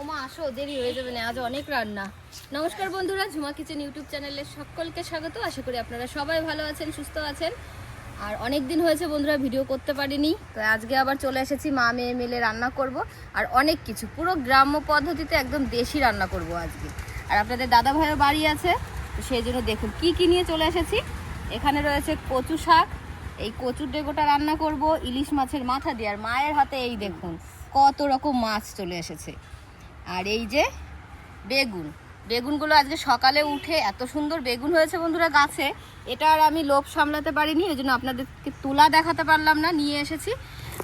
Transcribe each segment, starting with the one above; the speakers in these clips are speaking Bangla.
ওমা আসো, দেরি হয়ে যাবে না, আজ অনেক রান্না। নমস্কার বন্ধুরা, ঝুমা কিচেন ইউটিউব চ্যানেলে সকলকে স্বাগত। আশা করি আপনারা সবাই ভালো আছেন, সুস্থ আছেন। আর অনেক দিন হয়েছে বন্ধুরা ভিডিও করতে পারিনি, তো আজকে আবার চলে এসেছি। মা মেয়ে মিলে রান্না করব আর অনেক কিছু, পুরো গ্রাম্য পদ্ধতিতে একদম দেশি রান্না করব আজকে। আর আপনাদের দাদা ভাইয়ের বাড়ি আছে, তো সেই জন্য দেখুন কি কি নিয়ে চলে এসেছি। এখানে রয়েছে কচু শাক, এই কচুর ডেগোটা রান্না করব ইলিশ মাছের মাথা দিয়ে। আর মায়ের হাতে এই দেখুন কত রকম মাছ চলে এসেছে। আর এই যে বেগুনগুলো আজকে সকালে উঠে এত সুন্দর বেগুন হয়েছে বন্ধুরা গাছে, এটা আর আমি লোভ সামলাতে পারিনি, ওই জন্য আপনাদেরকে তুলা দেখাতে পারলাম না, নিয়ে এসেছি।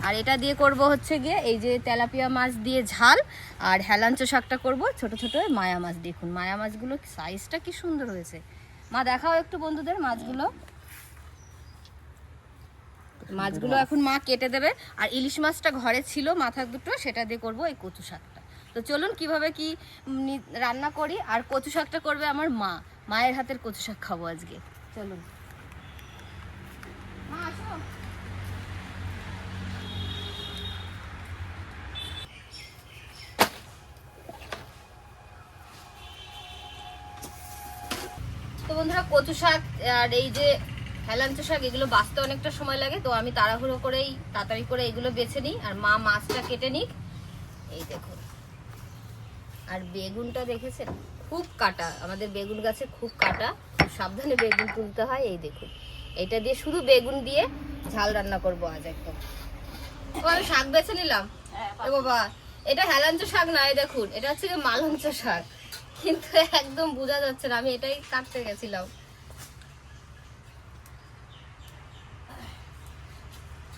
আর এটা দিয়ে করব হচ্ছে গিয়ে এই যে তেলাপিয়া মাছ দিয়ে ঝাল, আর হেলাঞ্চো শাকটা করব ছোট ছোট মায়া মাছ। দেখুন মায়া মাছগুলো সাইজটা কি সুন্দর হয়েছে। মা দেখাও একটু বন্ধুদের মাছগুলো এখন মা কেটে দেবে। আর ইলিশ মাছটা ঘরে ছিল মাথা দুটো, সেটা দিয়ে করব এই কচু শাকটা। তো চলুন কিভাবে কি রান্না করি। আর কচু শাকটা করবে আমার মা, মায়ের হাতের কচু শাক খাবো আজকে। চলুন মা আসো। তো বন্ধুরা কচু শাক আর এই যে হেলাঞ্চো শাক এগুলো বাছতে অনেকটা সময় লাগে, তো আমি তাড়াহুড়ো করেই তাড়াতাড়ি করে এগুলো বেছে নিই আর মা মাছটা কেটে নিই। এই দেখুন, আর বেগুনটা দেখেছেন খুব কাটা, আমাদের বেগুন গাছে খুব কাটা, খুব সাবধানে বেগুন তুলতে হয়। এই দেখুন এটা দিয়ে শুধু বেগুন দিয়ে ঝাল রান্না করব আজ একদম। ও আমি শাক বেছে নিলাম। এ বাবা, এটা হেলাঞ্চো শাক না, এই দেখুন এটা হচ্ছে মালঞ্চো শাক, কিন্তু একদম বোঝা যাচ্ছে না, আমি এটাই কাটতে গেছিলাম।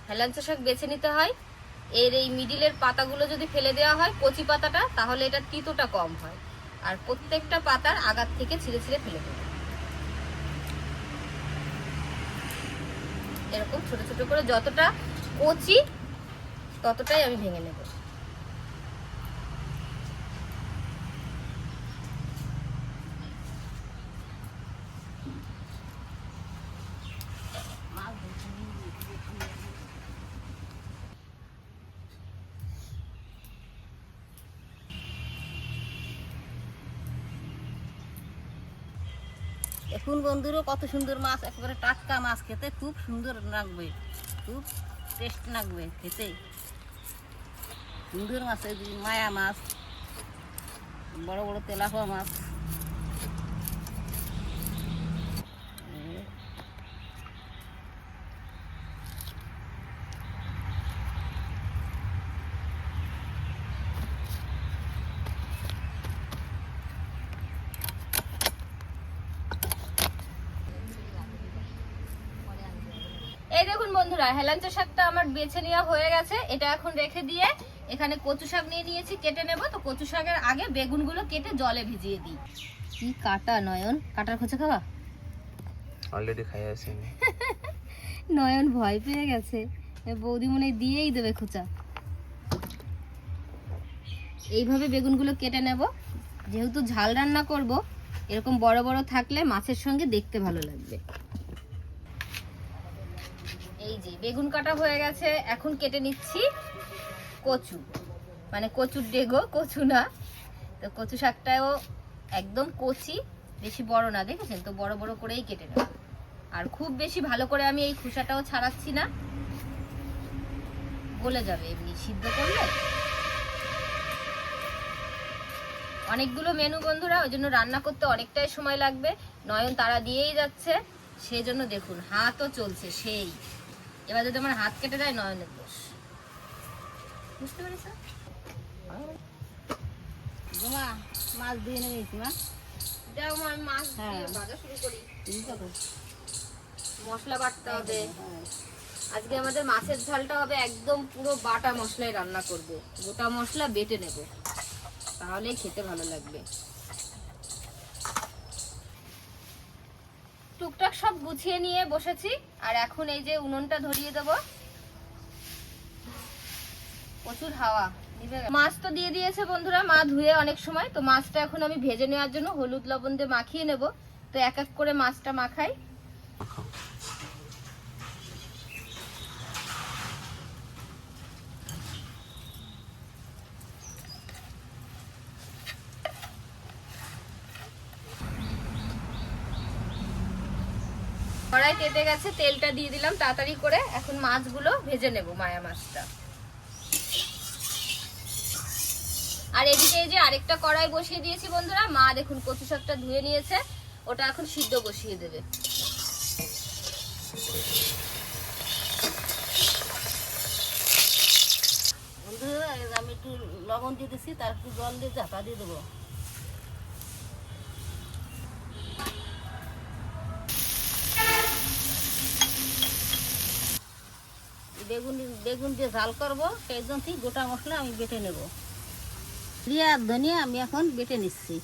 হেলাঞ্চো শাক বেছে নিতে হয়, এর এই মিডিলের পাতাগুলো যদি ফেলে দেওয়া হয় কচি পাতাটা, তাহলে এটা তিতোটা কম হয়। আর প্রত্যেকটা পাতার আগার থেকে ছিঁড়ে ছিঁড়ে ফেলে দেবে, এরকম ছোট ছোট করে যতটা কচি ততটাই আমি ভেঙে নেব। এখন বন্ধুরও কত সুন্দর মাছ, একেবারে টাটকা মাছ, খেতে খুব সুন্দর লাগবে, খুব টেস্ট লাগবে খেতে। সুন্দর মাছ, এই যে মায়া মাছ, বড় বড় তেলাপিয়া মাছ। এই দেখুন বন্ধুরা, হেলাঞ্চো শাকটা আমার বেছে নেওয়া হয়ে গেছে। এটা এখন রেখে দিয়ে এখানে কচু শাক নিয়ে নিয়েছি, কেটে নেব। তো কচু শাকের আগে বেগুনগুলো কেটে জলে ভিজিয়ে দিই। কি কাটা নয়ন, কাটার খোঁচা খাওয়া অলরেডি খাই আছি নয়ন ভয় পেয়ে গেছে, বৌদি মনে দিয়েই দেবে খোঁচা। এইভাবে বেগুনগুলো কেটে নেব, যেহেতু ঝাল রান্না করব, এরকম বড় বড় থাকলে মাছের সঙ্গে দেখতে ভালো লাগবে। এই যে বেগুন কাটা হয়ে গেছে, এখন কেটে নিচ্ছি কচু, মানে কচুর ডেগো, কচু না। তো কচু শাকটাও একদম কচি, বেশি বড় না, দেখেছেন তো, বড় বড় করেই কেটে নেব। আর খুব বেশি ভালো করে আমি এই খোসাটাও ছাড়াচ্ছি না, গলে যাবে এমনি সিদ্ধ করলে। অনেকগুলো মেনু বন্ধুরা, ওই জন্য রান্না করতে অনেকটাই সময় লাগবে। নয়ন তারা দিয়েই যাচ্ছে, সেই জন্য দেখুন হাতও চলছে সেই। এবার যদি আমার হাত কেটে দেয় নয়নের দোষ, বুঝতে পেরেছ? জমা মাছ দিয়ে নিয়েছি মা, যাও মা, আমি মাছ দিয়ে ভাজা শুরু করি। মশলা বাটতে হবে আজকে, আমাদের মাছের ঝালটা হবে একদম পুরো বাটা মশলায় রান্না করব, গোটা মশলা বেটে নেব, তাহলেই খেতে ভালো লাগবে। টুকটাক সব গুছিয়ে নিয়ে বসেছি, আর এখন এই যে উনুনটা ধরিয়ে দেব। প্রচুর হাওয়া, মাছ তো দিয়ে দিয়েছে বন্ধুরা মা ধুয়ে অনেক সময়। তো মাছটা এখন আমি ভেজে নেওয়ার জন্য হলুদ লবণ দিয়ে মাখিয়ে নেব। তো এক এক করে মাছটা মাখাই। কড়াই তেতে গেছে, তেলটা দিয়ে দিলাম তাড়াতাড়ি করে। এখন মাছগুলো ভেজে নেব, মায়া মাছটা। আর এদিকে এই যে আরেকটা কড়াই বসিয়ে দিয়েছি বন্ধুরা। মা দেখুন কচু শাকটা ধুয়ে নিয়েছে, ওটা এখন সিদ্ধ বসিয়ে দেবে। বন্ধুরা আমি একটু লবণ দিয়ে দিচ্ছি, তার একটু জল দিয়ে ঝাঁপা দিয়ে দেবো। বেগুন বেগুন দিয়ে ঝাল করবো, সেই জন্য গোটা মশলা আমি বেটে নেব। জিরা আর ধনিয়া আমি এখন বেটে নিচ্ছি।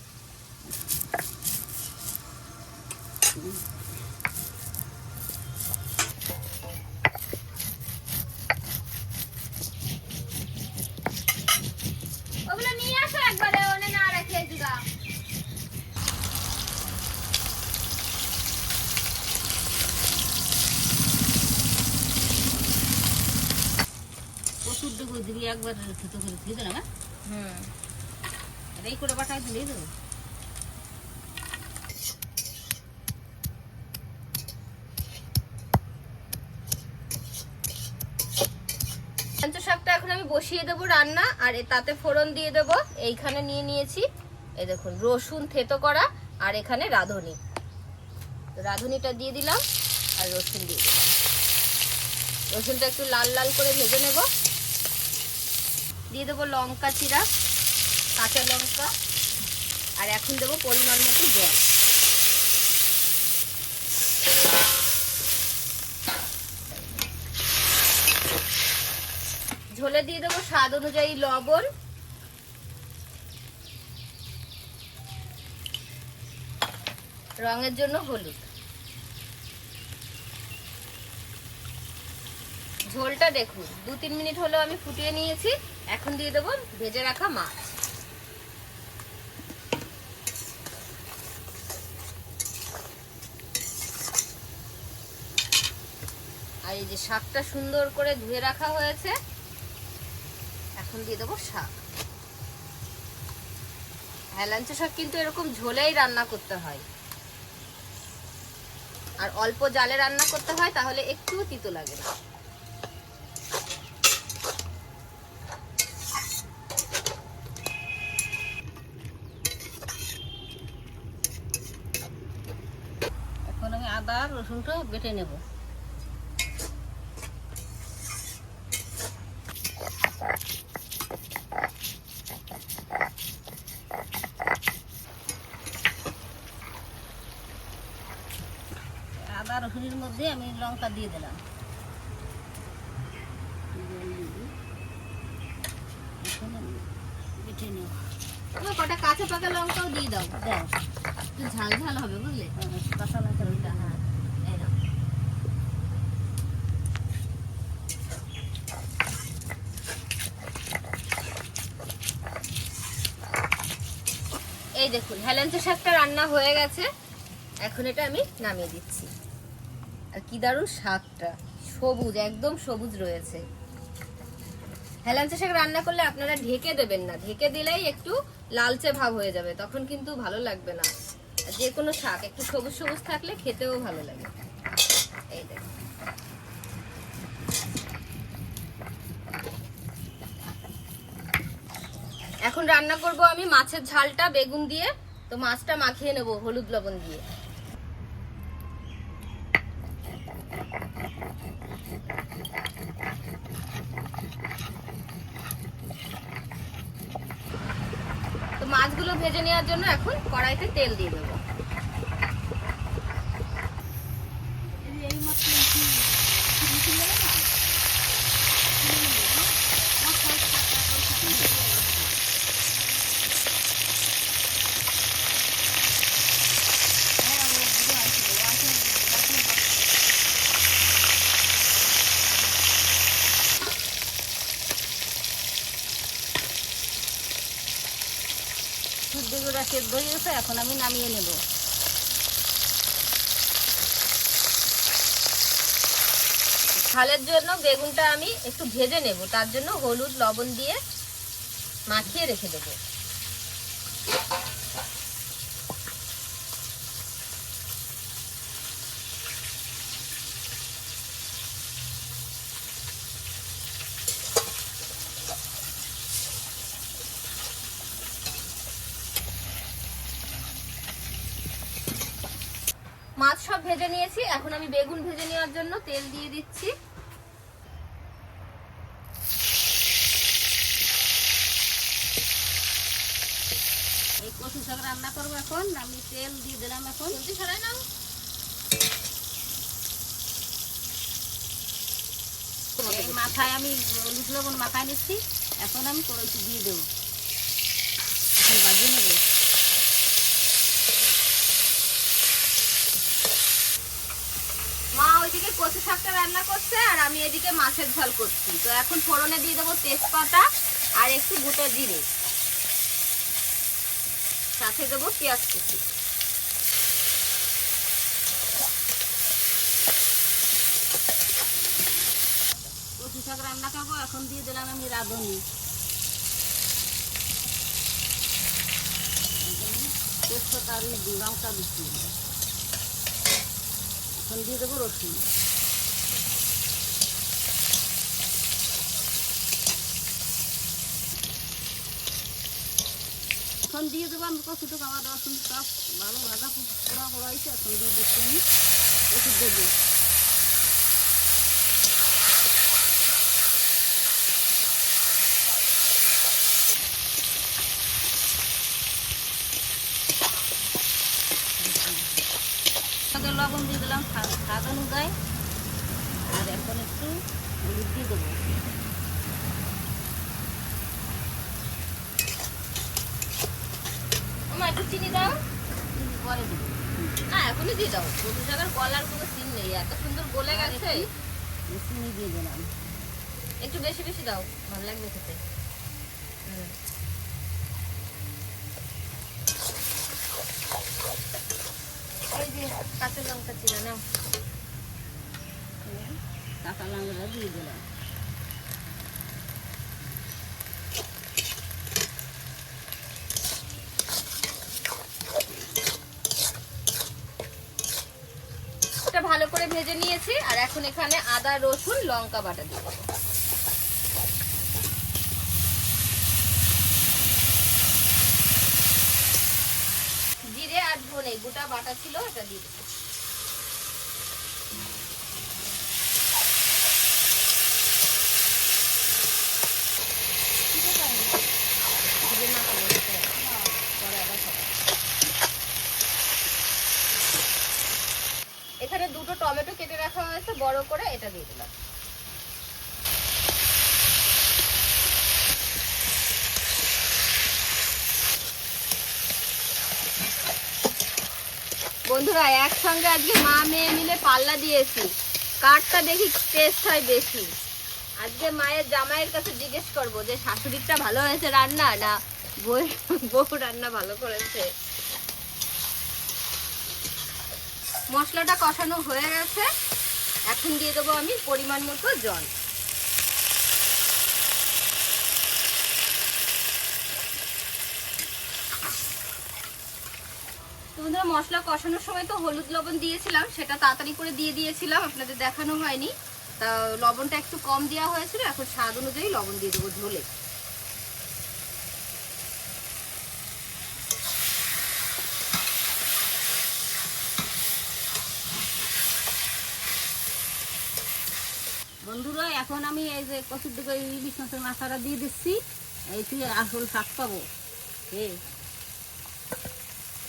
ওগুলো নিয়ে আসো একবারে, ওনে না রেখে দিবা। প্রচুর ডুবো দিবি, একবার থেতো করে দিয়ে দিলাম। আর এই করে বাটা দিয়ে দেবো। লাঞ্চ শাকটা এখন আমি বসিয়ে দেবো রান্না। আর তাতে ফোড়ন দিয়ে দেবো। এইখানে নিয়ে নিয়েছি এই দেখুন রসুন থেতো করা, আর এখানে রাঁধুনি। রাঁধুনিটা দিয়ে দিলাম আর রসুন দিয়ে দিলাম। রসুনটা একটু লাল লাল করে ভেজে নেব। দিয়ে দেবো লঙ্কা চিরা, কাঁচা লঙ্কা, আর এখন দেবো পরিমাণ মতো জল। ঝোলে দিয়ে দেবো স্বাদ অনুযায়ী লবণ, রঙের জন্য হলুদ। ঝোলটা দেখুন 2-3 মিনিট হলো আমি ফুটিয়ে নিয়েছি। এখন দিয়ে দেবো ভেজে রাখা মাছ। আর এই যে শাকটা সুন্দর করে ধুয়ে রাখা হয়েছে, এখন দিয়ে দেবো শাক। হেলাঞ্চ শাক কিন্তু এরকম ঝোলেই রান্না করতে হয়, আর অল্প জালে রান্না করতে হয়, তাহলে একটু তিতো লাগে না। এখন আমি আদা আর রসুনটা বেটে নেব। আদা রসুনের মধ্যে আমি লঙ্কা দিয়ে দিলাম। বেটে নেব। কটা কাঁচা পাকা লঙ্কাও দিয়ে দাও, দাও, একটু ঝাল ঝাল হবে বুঝলে। কাঁচা লঙ্কা ওইটা, হ্যাঁ। এই নাও। এই দেখুন হেলাঞ্চ শাকটা রান্না হয়ে গেছে। এখন এটা আমি নামিয়ে দিচ্ছি। আর কি দারুণ শাকটা, সবুজ, একদম সবুজ রয়েছে। হেলাঞ্চ শাক রান্না করলে আপনারা ঢেকে দেবেন না, ঢেকে দিলেই একটু লালচে ভাব হয়ে যাবে, তখন কিন্তু ভালো লাগবে না। যে কোনো শাক একটু সবুজ সবুজ থাকলে খেতেও ভালো লাগে। এই দেখুন এখন রান্না করব আমি মাছের ঝালটা বেগুন দিয়ে। তো মাছটা মাখিয়ে নেব হলুদ লবণ দিয়ে। তো মাছগুলো ভেজে নেওয়ার জন্য এখন কড়াইতে তেল দিয়ে দেবো। বেগুনটা সেদ্ধ হয়ে গেছে, এখন আমি নামিয়ে নেব। ঝালের জন্য বেগুনটা আমি একটু ভেজে নেব, তার জন্য হলুদ লবণ দিয়ে মাখিয়ে রেখে দেবো। মাছ সব ভেজে নিয়েছি, এখন আমি বেগুন ভেজে নেওয়ার জন্য তেল দিয়ে দিচ্ছি। এই কচু শাক রান্না করবো এখন, আমি তেল দিয়ে দিলাম এখন। জলদি ছড়াই নাও। এই মাথায় আমি হলুদ লবণ মাখায় নিচ্ছি, এখন আমি কড়াইতে দিয়ে দেবো, এখন ভাজিয়ে নেবো। মা ওইদিকে কচু শাকটা রান্না করছে আর আমি এদিকে মাছের ঝাল করছি। তো এখন ফোড়নে দিয়ে দেবো তেজপাতা আর একটু গোটা জিরে, সাথে দেবো পেঁয়াজ কুচি। কচু শাক রান্না করবো, এখন দিয়ে দিলাম আমি রাঁধুনি, তেজপাতা আর লঙ্কা দিচ্ছি, এখন দিয়ে দেবো রসুন। এখন দিয়ে দেবো আমি কচুটুক, আমার রসুন সব ভালো ভাজা পোড়া পোড়া হয়েছে, এখন দিয়ে দিচ্ছি আমি ওষুধ দেবো। লবণ দিয়ে দিলাম স্বাদ অনুযায়ী, আর এখন একটু হলুদ দিয়ে দেবো। মা একটু চিনি দাও। পরে দেবো না এখনই দিয়ে দাও, কচু শাকের গলার কোনো সিন নেই, এত সুন্দর গলে গেছে। চিনি দিয়ে দিলাম। একটু বেশি বেশি দাও, ভালো লাগবে খেতে। এই যে কাঁচা লঙ্কা চিরা নাও। কাঁচা লঙ্কা দিয়ে দিলাম। এটা ভালো করে ভেজে নিয়েছি আর এখন এখানে আদা রসুন লঙ্কা বাটা দিয়ে দেবো। জিরে আর ধনে গোটা বাটা ছিল, এটা দিয়ে দেবো। এখানে দুটো টমেটো কেটে রাখা হয়েছে বড় করে, এটা দিয়ে দিলাম। বন্ধুরা একসঙ্গে আজকে মা মেয়ে মিলে পাল্লা দিয়েছি, কারটা দেখি টেস্ট হয় বেশি। আজকে মায়ের জামাইয়ের কাছে জিজ্ঞেস করবো যে শাশুড়িটা ভালো হয়েছে রান্না না বউ রান্না ভালো করেছে। মশলাটা কষানো হয়ে গেছে, এখন দিয়ে দেবো আমি পরিমাণ মতো জল। তোমাদের মশলা কষানোর সময় তো হলুদ লবণ দিয়েছিলাম, সেটা তাড়াতাড়ি করে দিয়ে দিয়েছিলাম, আপনাদের দেখানো হয়নি। তা লবণটা একটু কম দেওয়া হয়েছিল, এখন স্বাদ অনুযায়ী লবণ দিয়ে দেবো ঝোলে। বন্ধুরা এখন আমি এই যে কচুর দিকে ইলিশ মাছের মাথাটা দিয়ে দিচ্ছি, এই তুই আসল শাক পাবো,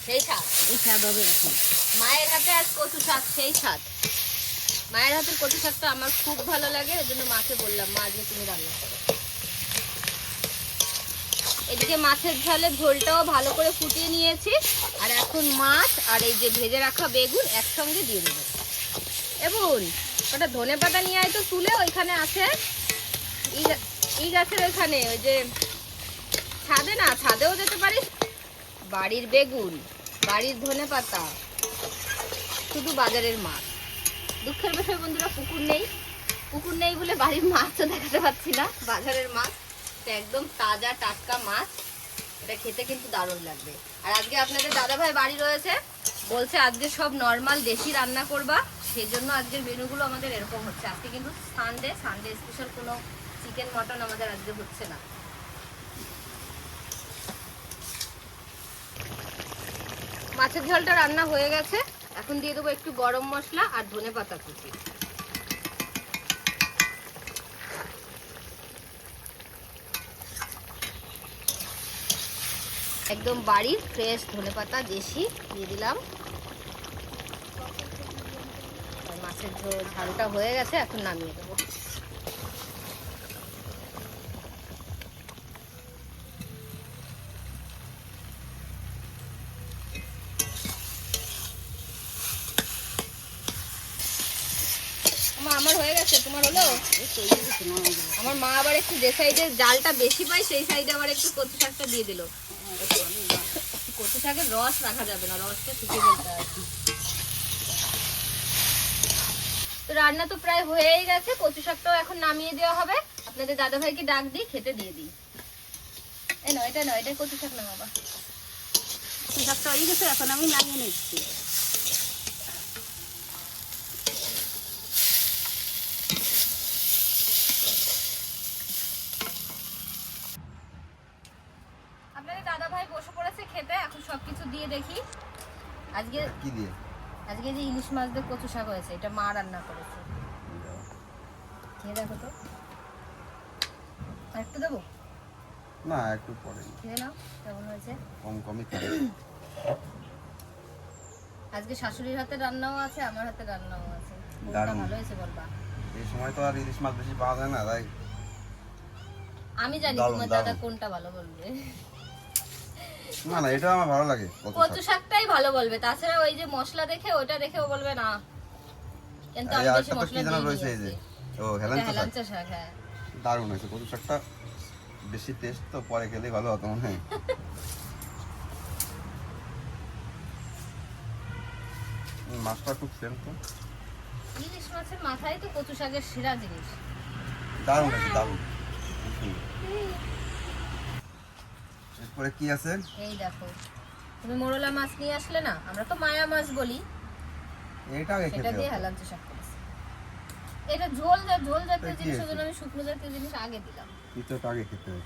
সেই স্বাদ, এই স্বাদ হবে এখন। মায়ের হাতে আজ কচু শাক সেই স্বাদ। মায়ের হাতের কচু শাকটা আমার খুব ভালো লাগে, এর জন্য মাকে বললাম মা আজকে তুমি রান্না করো। এদিকে মাছের ঝালে ঝোলটাও ভালো করে ফুটিয়ে নিয়েছি, আর এখন মাছ আর এই যে ভেজে রাখা বেগুন একসঙ্গে দিয়ে দেবো। এবং ওটা ধনে পাতা নিয়ে আয় তো তুলে, ওইখানে আছে ই গাছের ওইখানে, ওই যে ছাদে না, ছাদেও যেতে পারিস। বাড়ির বেগুন, বাড়ির ধনে পাতা, শুধু বাজারের মাছ। দুঃখের বিষয় বন্ধুরা পুকুর নেই বলে বাড়ির মাছও দেখাতে পাচ্ছি না, বাজারের মাছ। তো একদম তাজা টাটকা মাছ, এটা খেতে কিন্তু দারুণ লাগবে। আর আজকে আপনাদের দাদাভাই বাড়ি রয়েছে, বলছে আজকে সব নর্মাল দেশি রান্না করবা, সেই জন্য আজকের মেনুগুলো আমাদের এরকম হচ্ছে। আজকে কিন্তু সানডে স্পেশাল কোনো চিকেন মটন আমাদের আজকে হচ্ছে না। মাছের ঝোলটা রান্না হয়ে গেছে, এখন দিয়ে দেবো একটু গরম মশলা আর ধনেপাতা কুচি। একদম বাড়ির ফ্রেশ ধনেপাতা দেশি দিয়ে দিলাম। মাছের ঝালটা হয়ে গেছে, এখন নামিয়ে দেবো। আমার হয়ে গেছে, তোমার হলো? আমার মা আবার একটু যে সাইডে জালটা বেশি পায় সেই সাইডে আবার একটু কচু শাকটা দিয়ে দিল। কচু শাকের রস রাখা যাবে না, রসটা শুকিয়ে ফেলতে হবে। তো রান্না তো প্রায় হয়েই গেছে, কচু শাকটাও এখন নামিয়ে দেওয়া হবে। আপনাদের দাদা ভাইকে ডাক দিই, খেতে দিয়ে দিই। এটা নয়, এটা কচু শাক না বাবা। কচু শাকটা হয়ে গেছে, এখন আমি নামিয়ে নিচ্ছি। আপনাদের দাদা ভাই বসে পড়েছে খেতে, এখন সবকিছু দিয়ে দেখি। আজকে কি দিয়ে? আজকে যে ইলিশ মাছ দিয়ে কচু শাক হয়েছে, এটা মা রান্না করেছে। খেয়ে দেখো তো। আর একটু দেবো? না, একটু পরে খেয়ে নাও কেমন হয়েছে। কমই খাবে। আজকে শাশুড়ির হাতে রান্নাও আছে, আমার হাতে রান্নাও আছে। কোনটা দারুণ। ভালো হয়েছে বলবা? এই সময় তো আর ইলিশ মাছ বেশি পাওয়া যায় না, তাই আমি জানি দারুণ, তোমার দাদা দারুণ। কোনটা ভালো বলবে। না এটা আমার ভালো লাগে। কচু শাকটাই ভালো বলবে, তাছাড়া ওই যে মশলা দেখে ওটা দেখে ও বলবে না। কিন্তু আমি বেশি মশলা কি জানা দিই রয়েছে এই যে ও এটা হেলাঞ্চা শাক, হেলাঞ্চা শাক। হ্যাঁ দারুণ হয়েছে। কচু শাকটা বেশি টেস্ট তো পরে খেলেই ভালো হতো মনে হয়। মাছটা খুব সেন্ট তো, ইলিশ মাছের মাথায় তো কচু শাকের সেরা জিনিস। দারুণ হয়েছে, দারুণ। এরপরে কি আছে? এই দেখো, তুমি মোরলা মাছ নিয়ে আসলে না, আমরা তো মায়া মাছ বলি, এটা আগে সেটা খেতে দিয়ে হবে। হেলাঞ্চা শাক করেছি। এটা ঝোল জাতীয় কি জিনিস, আছে? ওজন্য আমি শুকনো জাতীয় জিনিস আগে দিলাম। তিতটা আগে খেতে হবে।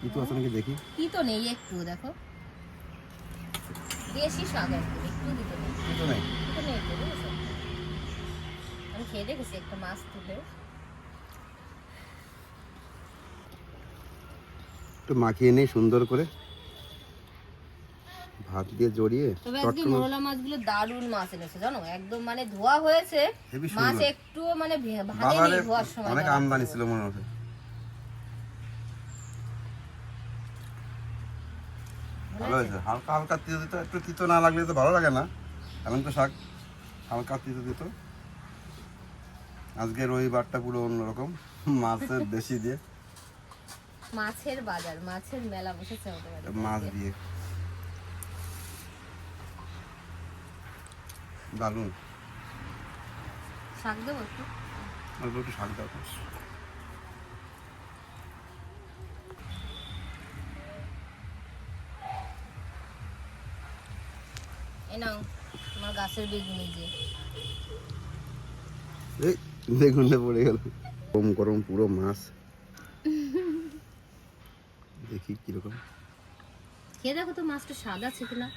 তিতো আছে নাকি দেখি। কি তো নেই, একটু দেখো, দেশি শাক একদম, একটু দিতে নেই। তিতো নেই। তো নেই তো, বুঝেছো? আমি খেয়ে দেখেছি একটা মাছ তুলে। একটু মাখিয়ে নেই সুন্দর করে, ভাত দিয়ে জড়িয়ে। তবে আজকে মোরলা মাছগুলো দারুণ মাছ এনেছে জানো, একদম মানে ধোয়া হয়েছে, হেবি মাছ সুন্দর। একটু মানে ভাঙেনি বাজারে ধোয়ার সময়। অনেক ধরা আমদানি ছিল। ছিল মনে হচ্ছে। ভালো হয়েছে। হালকা হালকা তিতো দিত, একটু তিতো না লাগলে তো ভালো লাগে না। এখন তো শাক হালকা তিতো দিত। আজকে রবিবারটা পুরো অন্যরকম, মাছের দেশি দিয়ে, মাছের বাজার, মাছের মেলা বসেছে আমাদের বাড়িতে। মাছ দিয়ে দারুণ। শাক দেবো একটু? অল্প একটু শাক দাও তো। এই নাও তোমার গাছের বেগুনি যে। এই বেগুনটা পড়ে গেল। গরম গরম পুরো মাছ, দেখি কিরকম। খেয়ে দেখো তো মাছটা স্বাদ আছে কিনা।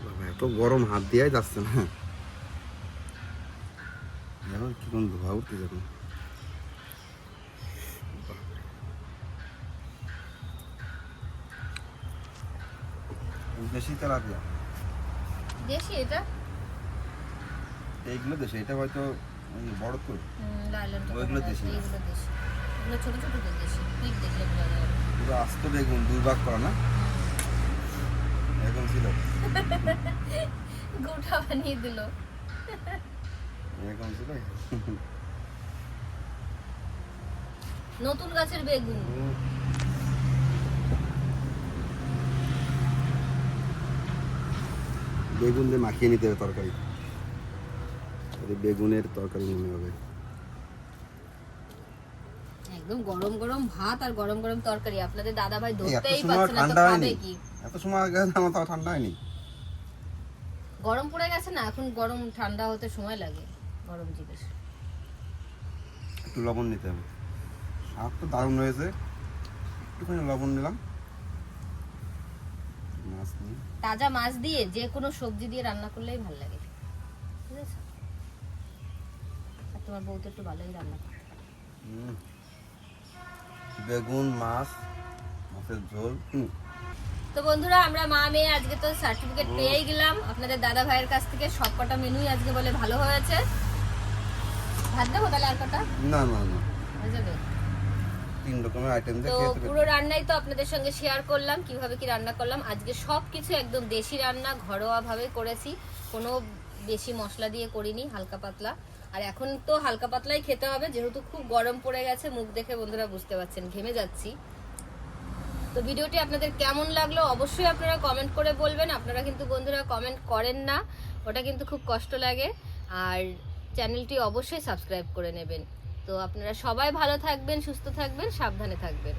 বাবা, এত গরম হাত দিয়েই যাচ্ছে না। দেখো কিরকম ধোয়া উঠতে যখন। দেশি তেলাপিয়া, দেশি এটা? এইগুলো দেশি, এটা হয়তো ওই বড় তো। লাইলনটা ওইগুলো কমলা দেশি আছে, না। এইগুলো দেশি। এগুলো ছোট ছোট তো দেশি, পিক দেখলে বোঝা যাবে। পুরো আস্ত বেগুন, দুই ভাগ করা না এরকম ছিল, গোটা বানিয়ে দিল। এরকম ছিল। নতুন গাছের বেগুন। বেগুন দিয়ে মাখিয়ে নিতে হবে তরকারি, বেগুনের তরকারি মনে হবে। একদম গরম গরম ভাত আর গরম গরম তরকারি, আপনাদের দাদা ভাই এত ধরতেই সময় পারছে না তো ঠান্ডা খাবে হয়নি, কি। এত সময় আগে আমার তাও ঠান্ডা হয়নি। গরম পড়ে গেছে না, এখন গরম ঠান্ডা হতে সময় লাগে গরম জিনিস। একটু লবণ নিতে হবে। শাক তো দারুণ হয়েছে, একটুখানি লবণ নিলাম। মাছ নিয়ে তাজা মাছ দিয়ে যে কোনো সবজি দিয়ে রান্না করলেই ভালো লাগে, বুঝেছো? আর তোমার বউ তো একটু ভালোই রান্না করে। বেগুন, মাছ, মাছের ঝোল। তো বন্ধুরা, আমরা মা মেয়ে আজকে তো সার্টিফিকেট পেয়েই গেলাম আপনাদের দাদা ভাইয়ের কাছ থেকে। সবকটা মেনুই আজকে বলে ভালো হয়েছে। ভাত দেবো তাহলে আর কটা? না না না, হয়ে যাবে। 3 রকমের আইটেম দিয়ে তো খেতে পুরো রান্নাই তো আপনাদের সঙ্গে শেয়ার করলাম, কিভাবে কি রান্না করলাম। আজকে সবকিছু একদম দেশি রান্না, ঘরোয়া ভাবে করেছি, কোনো বেশি মশলা দিয়ে করিনি, হালকা পাতলা। আর এখন তো হালকা পাতলাই খেতে হবে, যেহেতু খুব গরম পড়ে গেছে। মুখ দেখে বন্ধুরা বুঝতে পারছেন ঘেমে যাচ্ছি। তো ভিডিওটি আপনাদের কেমন লাগলো অবশ্যই আপনারা কমেন্ট করে বলবেন। আপনারা কিন্তু বন্ধুরা কমেন্ট করেন না, ওটা কিন্তু খুব কষ্ট লাগে। আর চ্যানেলটি অবশ্যই সাবস্ক্রাইব করে নেবেন। তো আপনারা সবাই ভালো থাকবেন, সুস্থ থাকবেন, সাবধানে থাকবেন।